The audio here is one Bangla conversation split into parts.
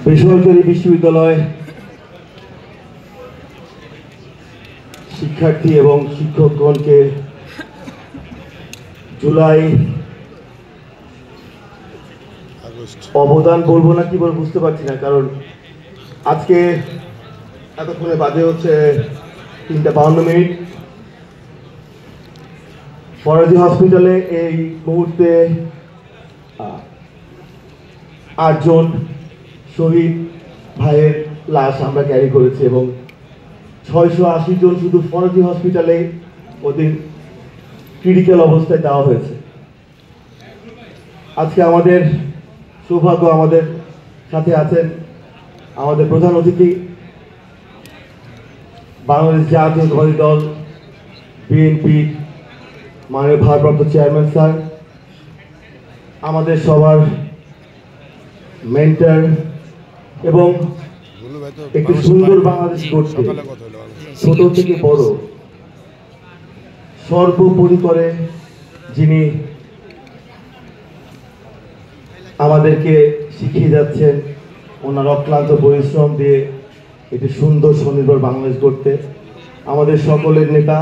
বেসরকারি বিশ্ববিদ্যালয় শিক্ষার্থী এবং শিক্ষকগণকে জুলাই অবদান বলবো না কি বলবো বুঝতে পারছি না, কারণ আজকে এতক্ষণে বাজে হচ্ছে 3:52। ফরাজি হসপিটালে এই মুহূর্তে 8 জন শহীদ ভাইয়ের লাশ আমরা ক্যারি করেছি এবং 680 জন শুধু ফরাজি হসপিটালে ওদের ক্রিটিক্যাল অবস্থায় দেওয়া হয়েছে। আজকে আমাদের সৌভাগ্য, আমাদের সাথে আছেন আমাদের প্রধান অতিথি বাংলাদেশ জাতীয়তাবাদী দল বিএনপি মাননীয় ভারপ্রাপ্ত চেয়ারম্যান স্যার, আমাদের সবার মেন্টর এবং একটি সুন্দর বাংলাদেশ করতে ছোট থেকে বড় সর্বোপরি করে যিনি আমাদেরকে শিখিয়ে যাচ্ছেন ওনার অক্লান্ত পরিশ্রম দিয়ে একটি সুন্দর স্বনির্ভর বাংলাদেশ করতে, আমাদের সকলের নেতা,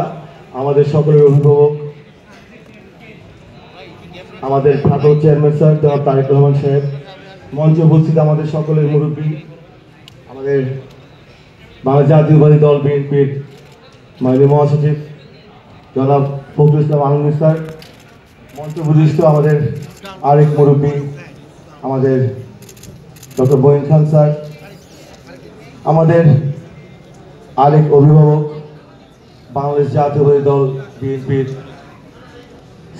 আমাদের সকলের অভিভাবক, আমাদের ভারপ্রাপ্ত চেয়ারম্যান স্যার জনাব তারেক রহমান সাহেব, মঞ্চে উপস্থিত আমাদের সকলের মুরব্বী, আমাদের বাংলাদেশ জাতীয়তাবাদী দল বিএনপির মাননীয় মহাসচিব জনাব ফখরুল ইসলাম আলমগীর স্যার, মঞ্চে উপস্থিত আমাদের আরেক মুরব্বী আমাদের ডক্টর মঈন খান স্যার, আমাদের আরেক অভিভাবক বাংলাদেশ জাতীয়তাবাদী দল বিএনপির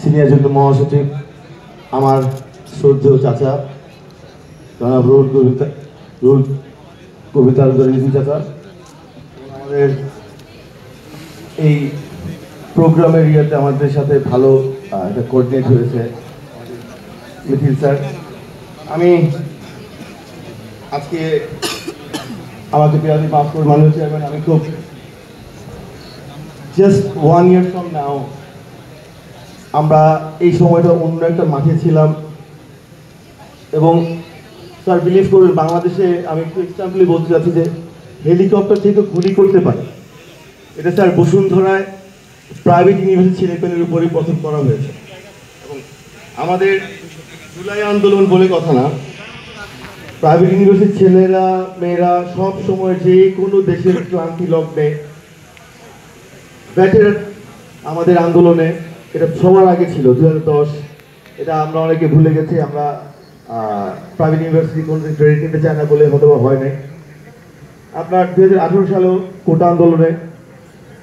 সিনিয়র যুগ্ম মহাসচিব আমার শ্রদ্ধেয় চাচা জনাব রুহুল কবিতা চাচা, আমাদের এই প্রোগ্রামের ইয়েতে আমাদের সাথে ভালো একটা কোঅর্ডিনেট হয়েছে মিথিল স্যার। আমি আজকে আমাকে পেয়ারি মাফ করে মাননীয় চেয়ারম্যান, আমি খুব জাস্ট 1 year from now আমরা এই সময়টা অন্য একটা মাঠে ছিলাম এবং স্যার বিলিভ করুন বাংলাদেশে আমি একটু এক্সাম্পলি বলতে চাচ্ছি যে হেলিকপ্টার থেকে গুলি করতে পারে, এটা স্যার বসুন্ধরায় প্রাইভেট ইউনিভার্সিটি ছেলেপেলের উপরেই প্রথম করা হয়েছে এবং আমাদের জুলাই আন্দোলন বলে কথা না, প্রাইভেট ইউনিভার্সিটির ছেলেরা মেয়েরা সব সময় যে কোনো দেশের ক্লান্তি লগ্নে ব্যাটের আমাদের আন্দোলনে, এটা সবার আগে ছিল 2010, এটা আমরা অনেকে ভুলে গেছি, আমরা প্রাইভেট ইউনিভার্সিটি কোনোদিন ক্রেডিট নিতে চায় না বলে হয়তো হয় নাই। আপনার 2018 সালেও কোটা আন্দোলনে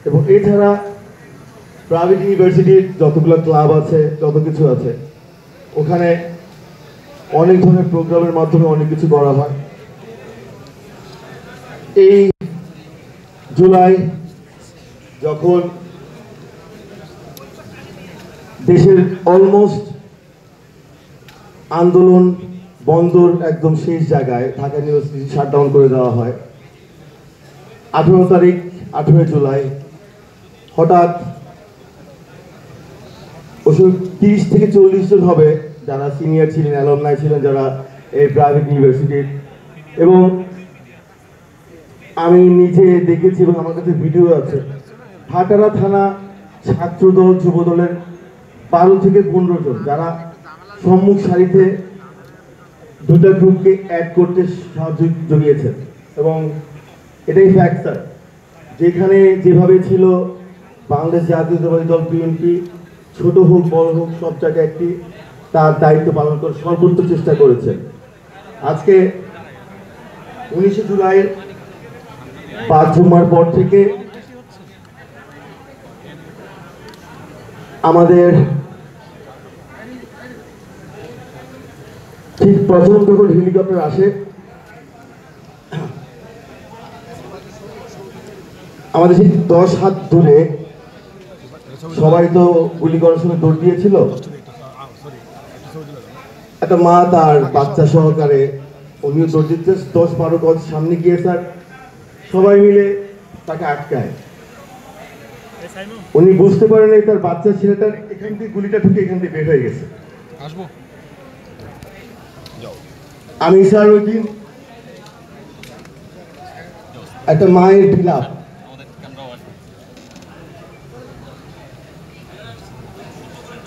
এবং এছাড়া প্রাইভেট ইউনিভার্সিটির যতগুলো ক্লাব আছে যত কিছু আছে ওখানে অনেক ধরনের প্রোগ্রামের মাধ্যমে অনেক কিছু করা হয়। এই জুলাই যখন দেশের অলমোস্ট আন্দোলন বন্দর একদম শেষ জায়গায়, ঢাকা ইউনিভার্সিটি শাটডাউন করে দেওয়া হয় 18 জুলাই, হঠাৎ 30 থেকে 40 জন হবে যারা সিনিয়র ছিলেন, অ্যালমনাই ছিলেন যারা এই প্রাইভেট ইউনিভার্সিটির, এবং আমি নিজে দেখেছি এবং আমার কাছে ভিডিও আছে, ভাটারা থানা ছাত্রদল যুবদলের 12 থেকে 15 জন যারা সম্মুখ সারিতে দুটা গ্রুপকে অ্যাড করতে সাহায্য জুগিয়েছেন এবং এটাই ফ্যাক্ট স্যার, যেখানে যেভাবে ছিল বাংলাদেশ জাতীয়তাবাদী দল বিএনপি ছোট হোক বড় হোক সব জায়গায় একটি তার দায়িত্ব পালন করে সর্বোচ্চ চেষ্টা করেছেন। আজকে 19 জুলাই 5 জুম্মার পর থেকে আমাদের ঠিক প্রথম যখন হেলিকপ্টার আসে আমাদের ঠিক 10 হাত দূরে, সবাই তো গুলি করার সময় দৌড় দিয়েছিল, একটা মা তার বাচ্চা সহকারে উনিও দৌড় দিচ্ছে 10-12 গজ সামনে গিয়ে স্যার সবাই মিলে তাকে আটকায়। উনি বুঝতে পারেন তার বাচ্চা ছেলেটার এখান থেকে গুলিটা ঢুকে এখান থেকে বের হয়ে গেছে। আমি স্যার ওই দিন একটা মায়ের বিলাপ,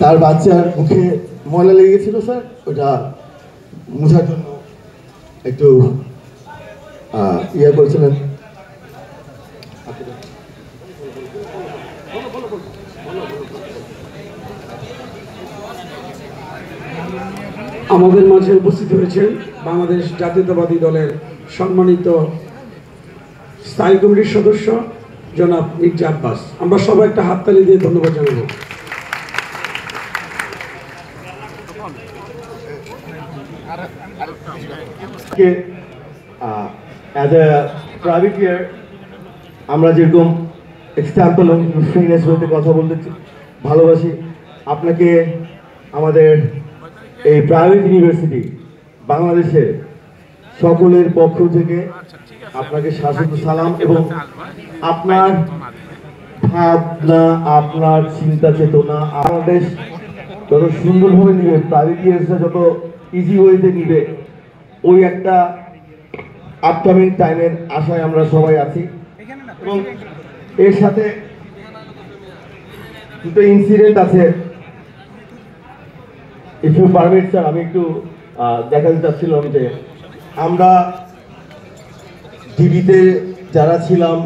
তার বাচ্চার মুখে ময়লা লেগে গেছিল স্যার, ওটা মুছার জন্য একটু ইয়ে করেছিলেন। আমাদের মাঝে উপস্থিত হয়েছেন বাংলাদেশ জাতীয়তাবাদী দলের সম্মানিত স্থায়ী কমিটির সদস্য জনাব মির্জা আব্বাস। আমরা সবাই একটা হাততালি দিয়ে ধন্যবাদ জানাবো। অ্যাজ এ প্রাইভেট ইয়ার আমরা যেরকম এক্সট্যাম্পল ফ্রিনেস বলতে কথা বলতে ভালোবাসি, আপনাকে আমাদের এই প্রাইভেট ইউনিভার্সিটি বাংলাদেশের সকলের পক্ষ থেকে আপনাকে স্বাগত সালাম, এবং আপনার ভাবনা, আপনার চিন্তা চেতনা বাংলাদেশ যত সুন্দরভাবে নিবে, প্রাইভেট ইয়ার্সরা যত ইজি ওয়েতে নিবে, ওই একটা আপকামিং টাইমের আশায় আমরা সবাই আছি। এবং এর সাথে দুটো ইনসিডেন্ট আছে, ইফ ইউ পারমিট স্যার, আমি একটু দেখাতে চাচ্ছিলাম যে আমরা ডিবিতে যারা ছিলাম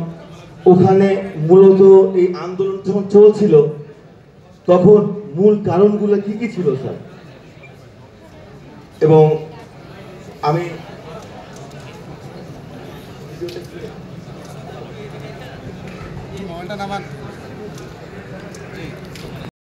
ওখানে মূলত এই আন্দোলন যখন চলছিল তখন মূল কারণগুলো কি কি ছিল স্যার, এবং আমি মোবাইলটা নামান।